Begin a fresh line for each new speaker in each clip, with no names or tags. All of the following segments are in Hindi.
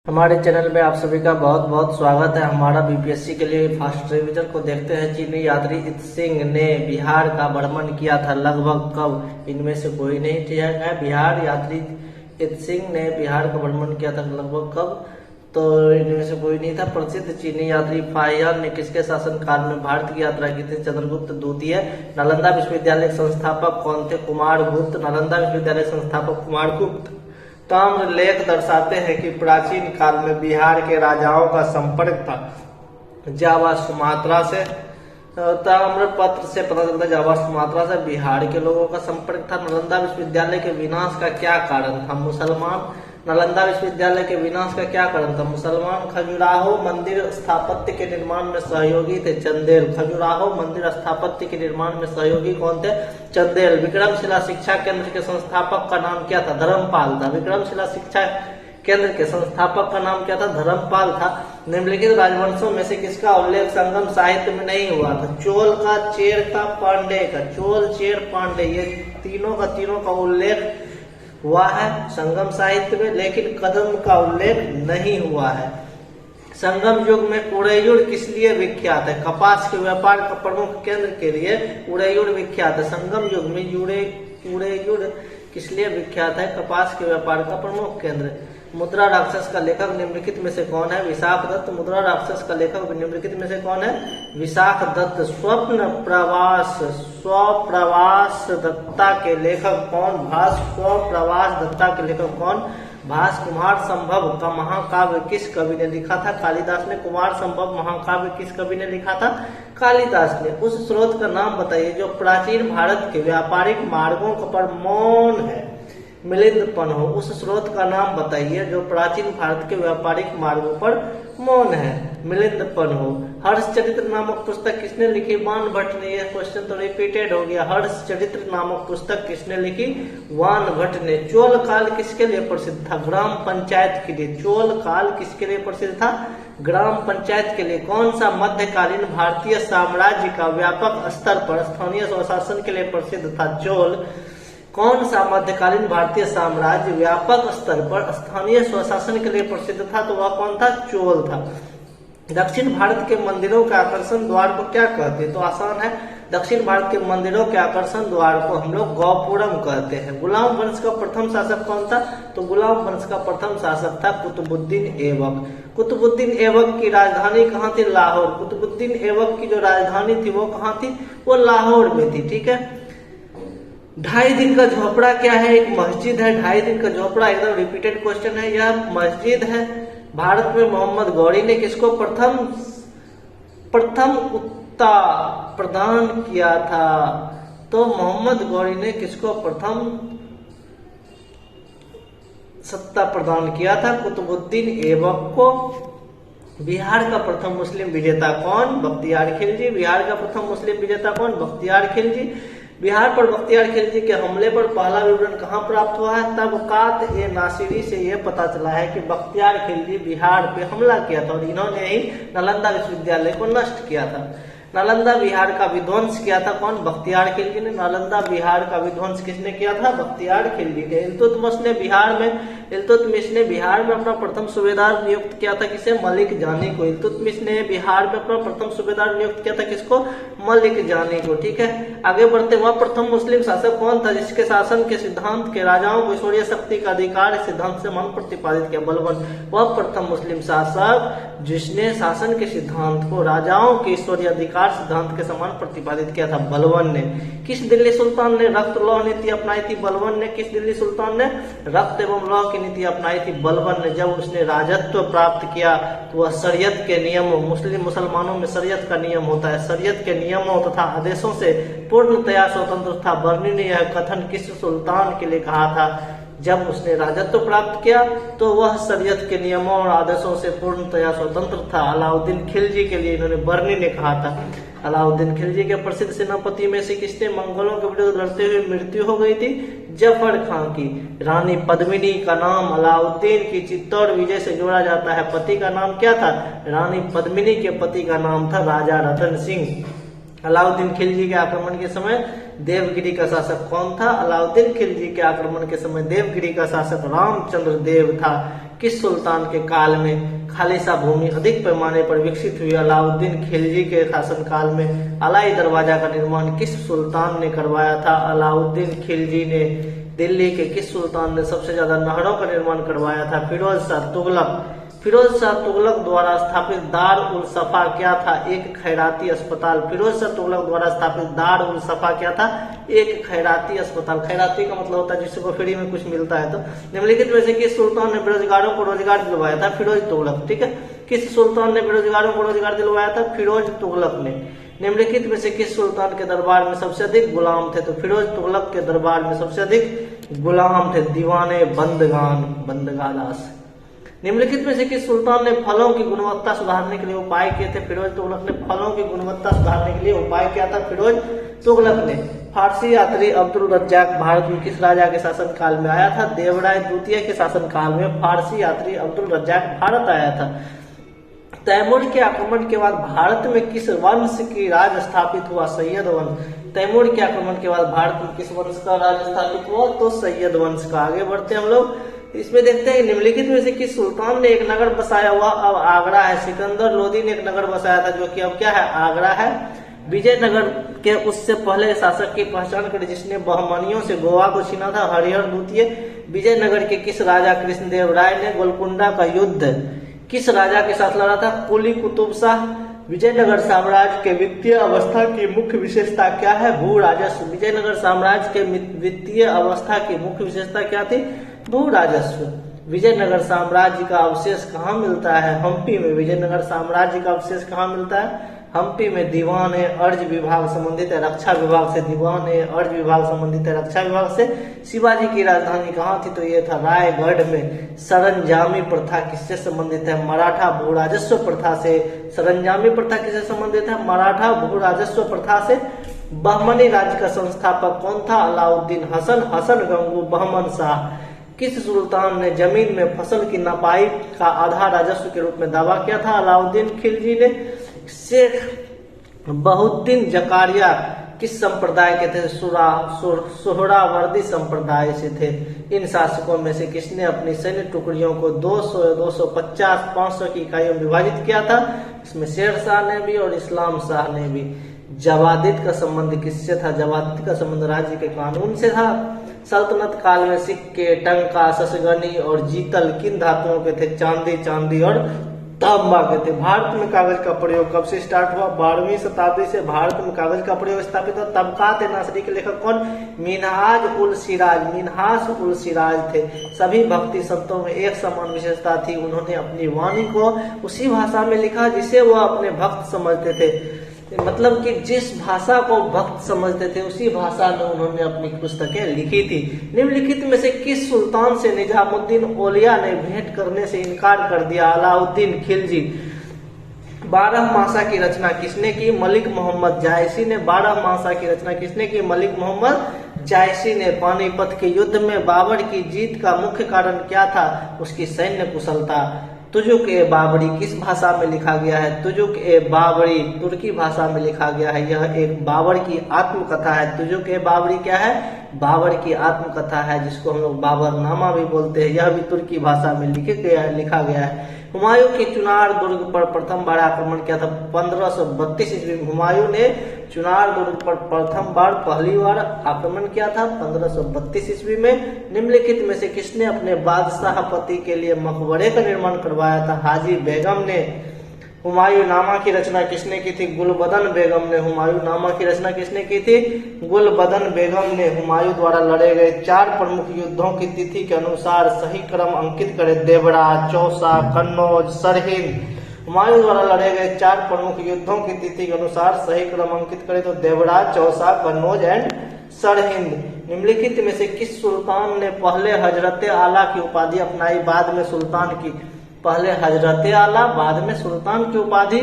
हमारे चैनल में आप सभी का बहुत बहुत स्वागत है। हमारा बीपीएससी के लिए फास्ट रिवीजन को देखते हैं। चीनी यात्री इत सिंह ने बिहार का भ्रमण किया था लगभग कब? इनमें से कोई नहीं ठीक है। बिहार यात्री इत सिंह ने बिहार का भ्रमण किया था लगभग कब? तो इनमें से कोई नहीं था। प्रसिद्ध चीनी यात्री फाहियान ने किसके शासनकाल में भारत की यात्रा की थी? चंद्रगुप्त द्वितीय। नालंदा विश्वविद्यालय के संस्थापक कौन थे? कुमार गुप्त। नालंदा विश्वविद्यालय संस्थापक कुमार गुप्त। ताम्र लेख दर्शाते हैं कि प्राचीन काल में बिहार के राजाओं का संपर्क था जावा सुमात्रा से। ताम्र पत्र से पता चलता है जावा सुमात्रा से बिहार के लोगों का संपर्क था। नालंदा विश्वविद्यालय के विनाश का क्या कारण था? मुसलमान। नालंदा विश्वविद्यालय के विनाश का क्या कारण था? मुसलमान। खजुराहो मंदिर स्थापत्य के निर्माण में सहयोगी थे चंदेल। खजुराहो मंदिर स्थापत्य के निर्माण में सहयोगी कौन थे? चंदेल। विक्रमशिला शिक्षा केंद्र के संस्थापक का नाम क्या था? धर्मपाल था। विक्रमशिला शिक्षा केंद्र के संस्थापक का नाम क्या था? धर्मपाल था। निम्नलिखित राजवंशों में से किसका उल्लेख संगम साहित्य में नहीं हुआ था? चोल का, चेर का, पांडे का। चोल, चेर, पांडे ये तीनों का उल्लेख हुआ है संगम साहित्य में, लेकिन कदम का उल्लेख नहीं हुआ है। संगम युग में उड़ैयुड़ किस लिए विख्यात है? कपास के व्यापार का प्रमुख केंद्र के लिए उड़ैयुड़ विख्यात है। संगम युग में उड़ैयुड़ किस लिए विख्यात है? कपास के व्यापार का प्रमुख केंद्र। मुद्रा राक्षस का लेखक निम्नलिखित में से कौन है? विशाख दत्त। मुद्रा राक्षस का लेखक निम्नलिखित में से कौन है? विशाख दत्त। स्वप्रवास दत्ता के लेखक कौन? भास। स्वप्रवास दत्ता के लेखक कौन? भास। कुमार संभव का महाकाव्य किस कवि ने लिखा था? कालिदास ने। कुमार संभव महाकाव्य किस कवि ने लिखा था? कालिदास ने। उस स्रोत का नाम बताइए जो प्राचीन भारत के व्यापारिक मार्गों पर मौन है। मिलिंद हो। उस स्रोत का नाम बताइए जो प्राचीन भारत के व्यापारिक मार्गों पर मौन है। मिलिंद हो। हर्षचरित्र नामक पुस्तक किसने लिखी? वान भट्ट ने। यह क्वेश्चन तो रिपीटेड हो गया। हर्षचरित्र नामक पुस्तक किसने लिखी? वान भट्ट ने। चोल काल किसके लिए प्रसिद्ध था? ग्राम पंचायत के लिए। चोल काल किसके लिए प्रसिद्ध था? ग्राम पंचायत के लिए। कौन सा मध्यकालीन भारतीय साम्राज्य का व्यापक स्तर पर स्थानीय स्वशासन के लिए प्रसिद्ध था? चोल। कौन सा मध्यकालीन भारतीय साम्राज्य व्यापक स्तर पर स्थानीय स्वशासन के लिए प्रसिद्ध था? तो वह कौन था? चोल था। दक्षिण भारत के मंदिरों के आकर्षण द्वार को क्या कहते हैं? तो आसान है। दक्षिण भारत के मंदिरों के आकर्षण द्वार को हम लोग गौपुरम कहते हैं। गुलाम वंश का प्रथम शासक कौन था? तो गुलाम वंश का प्रथम शासक था कुतुबुद्दीन ऐबक। कुतुबुद्दीन ऐबक की राजधानी कहाँ थी? लाहौर। कुतुबुद्दीन ऐबक की जो राजधानी थी वो कहाँ थी? वो लाहौर में थी। ठीक है। 2.5 दिन का झोपड़ा क्या है? एक मस्जिद है। 2.5 दिन का झोपड़ा एकदम रिपीटेड क्वेश्चन है। यह मस्जिद है। भारत में मोहम्मद गौरी ने किसको प्रथम उत्ता प्रदान किया था? तो मोहम्मद गौरी ने किसको प्रथम सत्ता प्रदान किया था? कुतुबुद्दीन ऐबक को। बिहार का प्रथम मुस्लिम विजेता कौन? बख्तियार खिलजी। बिहार का प्रथम मुस्लिम विजेता कौन? बख्तियार खिलजी। बिहार पर बख्तियार खिलजी के हमले पर पहला विवरण कहाँ प्राप्त हुआ है? तबकात ए नासिरी से यह पता चला है कि बख्तियार खिलजी बिहार पे हमला किया था और इन्होंने ही नालंदा विश्वविद्यालय को नष्ट किया था। नालंदा बिहार का विध्वंस किया था कौन? बख्तियार खिलजी ने। नालंदा बिहार का विध्वंस किसने किया था? बख्तियार खिलजी ने। इल्तुतमिश ने बिहार में अपना प्रथम सूबेदार नियुक्त किया था किसे? मलिक जानी को। इल्तुतमिश ने बिहार में अपना प्रथम सूबेदार नियुक्त किया था किसको? मलिक जानी को। ठीक है। आगे बढ़ते। वह प्रथम मुस्लिम शासक कौन था जिसके शासन के सिद्धांत के राजाओं को ईश्वरीय शक्ति का अधिकार सिद्धांत से मान प्रतिपादित किया? बलबन। वह प्रथम मुस्लिम शासक जिसने शासन के सिद्धांत को राजाओं के ईश्वरीय अधिकार सिद्धांत के समान प्रतिपादित किया था? बलबन ने। किस दिल्ली सुल्तान ने रक्त लौह नीति अपनाई थी? बलबन ने। किस दिल्ली सुल्तान ने रक्त एवं लौह की नीति अपनाई थी? बलबन ने। जब उसने राजत्व प्राप्त किया तो वह शरीयत के नियमों, मुसलमानों में शरीयत का नियम होता है, शरीयत के नियमों तथा आदेशों से पूर्णतया स्वतंत्र था। बर्नी ने यह कथन किस सुल्तान के लिए कहा था? जब उसने राजत्व प्राप्त किया तो वह शरीयत के नियमों और आदेशों से पूर्णतया स्वतंत्र था। अलाउद्दीन खिलजी के लिए इन्होंने बर्नी ने कहा था। अलाउद्दीन खिलजी के प्रसिद्ध सेनापति में से किसने मंगोलों के विरुद्ध लड़ते हुए मृत्यु हो गई थी? जफर खां की। रानी पद्मिनी का नाम अलाउद्दीन की चित्तौड़ विजय से जोड़ा जाता है। पति का नाम क्या था? रानी पद्मिनी के पति का नाम था राजा रतन सिंह। अलाउद्दीन खिलजी के आक्रमण के समय देवगिरी का शासक कौन था? अलाउद्दीन खिलजी के आक्रमण के समय देवगिरी का शासक रामचंद्र देव था। किस सुल्तान के काल में खालिसा भूमि अधिक पैमाने पर विकसित हुई? अलाउद्दीन खिलजी के शासनकाल में अलाई दरवाजा का निर्माण किस सुल्तान ने करवाया था? अलाउद्दीन खिलजी ने। दिल्ली के किस सुल्तान ने सबसे ज्यादा नहरों का निर्माण करवाया था? फिरोज शाह तुगलक। फिरोज शाह तुगलक द्वारा स्थापित दार उल सफा क्या था? एक खैराती अस्पताल। फिरोज शाह तुगलक द्वारा स्थापित दार उल सफा क्या था? एक खैराती अस्पताल। खैराती का मतलब होता है जिसको फ्री में कुछ मिलता है। तो निम्नलिखित में से किस सुल्तान ने बेरोजगारों को रोजगार दिलवाया था? फिरोज तुगलक। ठीक है, किस सुल्तान ने बेरोजगारों को रोजगार दिलवाया था? फिरोज तुगलक ने। निम्नलिखित में से किस सुल्तान के दरबार में सबसे अधिक गुलाम थे? तो फिरोज तुगलक के दरबार में सबसे अधिक गुलाम थे दीवाने बंदगादास। निम्नलिखित में से किस सुल्तान ने फलों की गुणवत्ता सुधारने के लिए उपाय किए थे? फिरोज तुगलक ने फलों की गुणवत्ता सुधारने के लिए उपाय किया था फिरोज तुगलक ने। फारसी यात्री अब्दुल रज्जाक भारत में किस राजा के शासन काल में आया था? देवराय द्वितीय के शासन काल में फारसी यात्री अब्दुल रज्जाक भारत आया था। तैमूर के आक्रमण के बाद भारत में किस वंश की राज स्थापित हुआ? सैयद वंश। तैमूर के आक्रमण के बाद भारत में किस वंश का राज स्थापित हुआ? तो सैयद वंश का। आगे बढ़ते हैं हम लोग, इसमें देखते हैं निम्नलिखित में से किस सुल्तान ने एक नगर बसाया हुआ? अब आगरा है। सिकंदर लोदी ने एक नगर बसाया था जो कि अब क्या है? आगरा है। विजयनगर के उससे पहले शासक की पहचान करें जिसने बहमनियों से गोवा को छीना था? हरिहर द्वितीय। विजयनगर के किस राजा कृष्णदेव राय ने गोलकुंडा का युद्ध किस राजा के साथ लड़ा था? कुली कुतुब शाह। विजयनगर साम्राज्य के वित्तीय अवस्था की मुख्य विशेषता क्या है? भू राजस्व। विजयनगर साम्राज्य के वित्तीय अवस्था की मुख्य विशेषता क्या थी? भू राजस्व। विजयनगर साम्राज्य का अवशेष कहाँ मिलता है? हम्पी में। विजयनगर साम्राज्य का अवशेष कहाँ मिलता है? हम्पी में। दीवान है अर्ज विभाग संबंधित है रक्षा विभाग से। दीवान है अर्ज विभाग संबंधित है रक्षा विभाग से। शिवाजी की राजधानी कहाँ थी? तो ये था रायगढ़ में। सरंजामी प्रथा किससे संबंधित है? मराठा भू राजस्व प्रथा से। सरंजामी प्रथा किससे संबंधित है? मराठा भू राजस्व प्रथा से। बहमनी राज्य का संस्थापक कौन था? अलाउद्दीन हसन गंगू बहमन शाह। किस सुल्तान ने जमीन में फसल की नपाई का आधा राजस्व के रूप में दावा किया था? अलाउद्दीन खिलजी ने। शेख बहुद्दीन जकारिया किस संप्रदाय के थे? सोहरावर्दी संप्रदाय से थे। इन शासकों में से किसने अपनी सैन्य टुकड़ियों को 200, 250, 500 की इकाइयों में विभाजित किया था? इसमें शेर शाह ने भी और इस्लाम शाह ने भी। जवादित का संबंध किससे था? जवादित का संबंध राज्य के कानून से था। सल्तनत काल में सिक्के, टंका, ससगनी और जीतल किन धातुओं के थे? चांदी और तांबा के थे। भारत में कागज का प्रयोग कब से स्टार्ट हुआ? 12वीं शताब्दी से भारत में कागज का प्रयोग स्थापित हुआ। तबकात नासरी के लेखक कौन? मिन्हाज उल सिराज थे। सभी भक्ति संतों में एक समान विशेषता थी, उन्होंने अपनी वाणी को उसी भाषा में लिखा जिसे वो अपने भक्त समझते थे। मतलब कि जिस भाषा को भक्त समझते थे उसी भाषा में उन्होंने अपनी पुस्तकें लिखी थी। निम्नलिखित में से किस सुल्तान से निजामुद्दीन औलिया ने भेंट करने से इनकार कर दिया? अलाउद्दीन खिलजी। 12 मासा की रचना किसने की? मलिक मोहम्मद जायसी ने। 12 मासा की रचना किसने की? मलिक मोहम्मद जायसी ने। पानीपत के युद्ध में बाबर की जीत का मुख्य कारण क्या था? उसकी सैन्य कुशलता। तुजुक ए बाबरी किस भाषा में लिखा गया है? तुजुक ए बाबरी तुर्की भाषा में लिखा गया है। यह एक बाबर की आत्मकथा है। तुजुक ए बाबरी क्या है? बाबर की आत्मकथा है, जिसको हम लोग बाबरनामा भी बोलते हैं। यह भी तुर्की भाषा में लिखा गया है। हुमायूं की चुनार दुर्ग पर प्रथम बार आक्रमण किया था 1532 ईस्वी में। हुमायूं ने चुनार दुर्ग पर पहली बार आक्रमण किया था 1532 ईस्वी में। निम्नलिखित में से किसने अपने बादशाह पति के लिए मकबरे का निर्माण करवाया था? हाजी बेगम ने। हुमायूं नामा की रचना किसने की थी? गुलबदन बेगम ने। हुमायूं नामा की रचना किसने की थी? गुलबदन बेगम ने। हुमायूं द्वारा लड़े गए 4 प्रमुख युद्धों की तिथि के अनुसार सही क्रम अंकित करें। देवरा, चौसा, कन्नौज, सरहिंद। हुमायूं द्वारा लड़े गए 4 प्रमुख युद्धों की तिथि के अनुसार सही क्रम अंकित करें तो देवरा, चौसा, कन्नौज एंड सरहिंद। निम्नलिखित में से किस सुल्तान ने पहले हजरत आला की उपाधि अपनाई, बाद में सुल्तान की? पहले हजरत आला, बाद में सुल्तान की उपाधि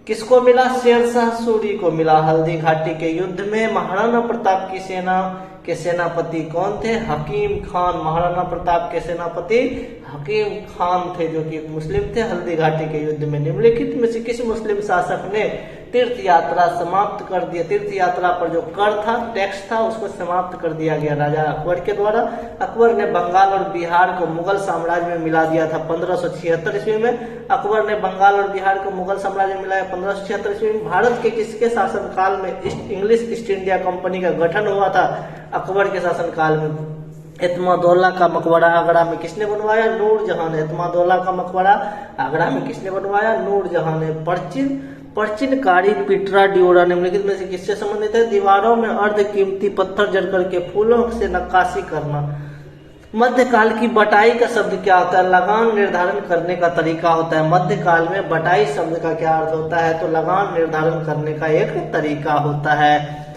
किसको मिला? शेरशाह सूरी को मिला। हल्दी घाटी के युद्ध में महाराणा प्रताप की सेना के सेनापति कौन थे? हकीम खान। महाराणा प्रताप के सेनापति हकीम खान थे, जो कि एक मुस्लिम थे। हल्दी घाटी के युद्ध में निम्नलिखित में से किस मुस्लिम शासक ने तीर्थ यात्रा समाप्त कर दिया। तीर्थ यात्रा पर जो कर था, टैक्स था, उसको समाप्त कर दिया गया राजा अकबर के द्वारा। अकबर ने बंगाल और बिहार को मुगल साम्राज्य में मिला दिया था 1576 ईस्वी में। अकबर ने बंगाल और बिहार को मुगल साम्राज्य में मिलाया 1576 ईस्वी में। भारत के किसके शासनकाल में इंग्लिश ईस्ट इंडिया कंपनी का गठन हुआ था? अकबर के शासनकाल में। एतमादौला का मकबरा आगरा में किसने बनवाया? नूरजहां ने। एतमादौला का मकबरा आगरा में किसने बनवाया? नूरजहां ने। प्राचीनकारी पिटरा डिओरा निम्नलिखित में से किससे संबंधित है? दीवारों में अर्ध कीमती पत्थर जड़ करके फूलों से नक्काशी करना। मध्यकाल की बटाई का शब्द क्या होता है? लगान निर्धारण करने का तरीका होता है। मध्यकाल में बटाई शब्द का क्या अर्थ होता है? तो लगान निर्धारण करने का एक तरीका होता है।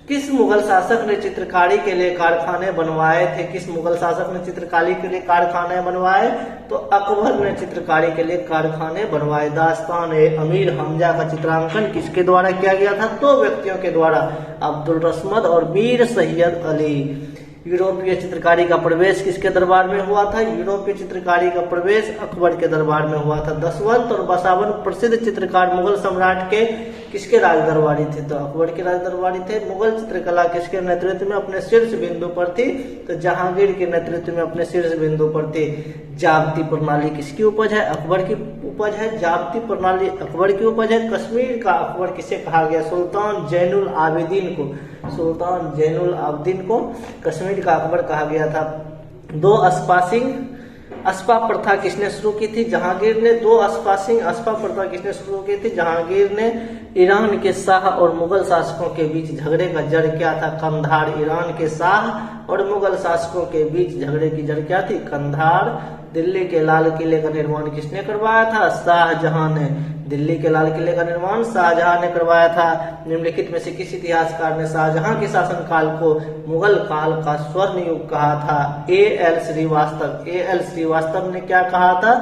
किस मुगल शासक ने चित्रकारी के लिए कारखाने बनवाए थे? किस मुगल शासक ने चित्रकारी के लिए कारखाने बनवाए? तो अकबर ने चित्रकारी के लिए कारखाने बनवाए। दास्तान अमीर हमजा का चित्रांकन किसके द्वारा किया गया था? 2 व्यक्तियों के द्वारा, अब्दुल रस्मद और मीर सैयद अली। यूरोपीय चित्रकारी का प्रवेश किसके दरबार में हुआ था? यूरोपीय चित्रकारी का प्रवेश अकबर के दरबार में हुआ था। दसवंत और बसावन प्रसिद्ध चित्रकार मुगल सम्राट के किसके राज दरबारी थे? तो अकबर के राज दरबारी थे। मुगल चित्रकला किसके नेतृत्व में अपने शीर्ष बिंदु पर थी? तो जहांगीर के नेतृत्व में अपने शीर्ष बिंदु पर थी। जाब्ती प्रणाली किसकी उपज है? अकबर की उपज है। जाब्ती प्रणाली अकबर की उपज है। कश्मीर का अकबर किसे कहा गया? सुल्तान जैनुल आबिदीन को। सुल्तान जैनुल आबिदीन को कश्मीर का अकबर कहा गया था। 2 अस्पासिंग अस्पा प्रथा किसने शुरू की थी? जहांगीर ने। 2 अस्पा प्रथा किसने शुरू की थी? जहांगीर ने। ईरान के शाह और मुगल शासकों के बीच झगड़े का जड़ क्या था? कंधार। ईरान के शाह और मुगल शासकों के बीच झगड़े की जड़ क्या थी? कंधार। दिल्ली के लाल किले का निर्माण किसने करवाया था? शाहजहां ने। दिल्ली के लाल किले का निर्माण शाहजहां ने करवाया था। निम्नलिखित में से किस इतिहासकार ने शाहजहां के शासनकाल को मुगल काल का स्वर्ण युग कहा था? A.L. श्रीवास्तव। A.L. श्रीवास्तव ने क्या कहा था?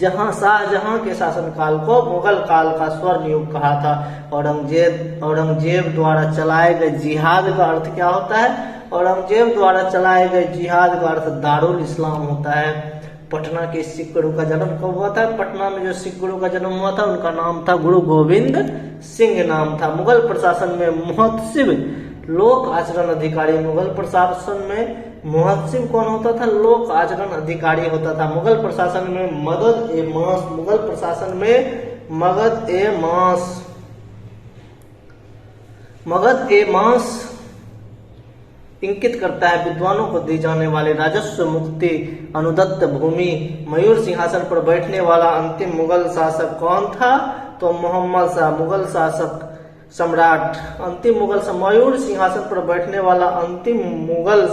शाहजहां के शासनकाल को मुगल काल का स्वर्ण युग कहा था। औरंगजेब द्वारा चलाए गए जिहाद का अर्थ क्या होता है? औरंगजेब द्वारा चलाए गए जिहाद का अर्थ दारुल इस्लाम होता है। पटना के सिख गुरु का जन्म कब हुआ था? पटना में जो सिख गुरु का जन्म हुआ था उनका नाम था गुरु गोविंद सिंह नाम था। मुगल प्रशासन में मुहत्सिब लोक आचरण अधिकारी। मुगल प्रशासन में मुहत्सिब कौन होता था? लोक आचरण अधिकारी होता था। मुगल प्रशासन में मगध ए मांस। मुगल प्रशासन में मगध ए मांस इंकित करता है विद्वानों को दी जाने वाले राजस्व मुक्ति अनुदत्त भूमि। मयूर सिंहासन पर बैठने वाला अंतिम मुगल शासक कौन था? तो मोहम्मद शाह। मुगल शासक सम्राट अंतिम मुगल मयूर सिंहासन पर बैठने वाला अंतिम मुगल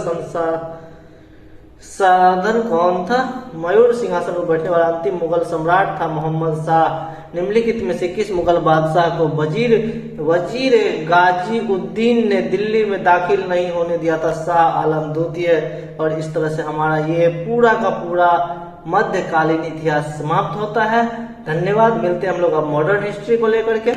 साधन कौन था? मयूर सिंहासन पर बैठने वाला अंतिम मुगल सम्राट था मोहम्मद शाह। निम्नलिखित में से किस मुगल बादशाह को वजीर गाजी उद्दीन ने दिल्ली में दाखिल नहीं होने दिया था? शाह आलम द्वितीय। और इस तरह से हमारा ये पूरा का पूरा मध्यकालीन इतिहास समाप्त होता है। धन्यवाद। मिलते हैं हम लोग अब मॉडर्न हिस्ट्री को लेकर के।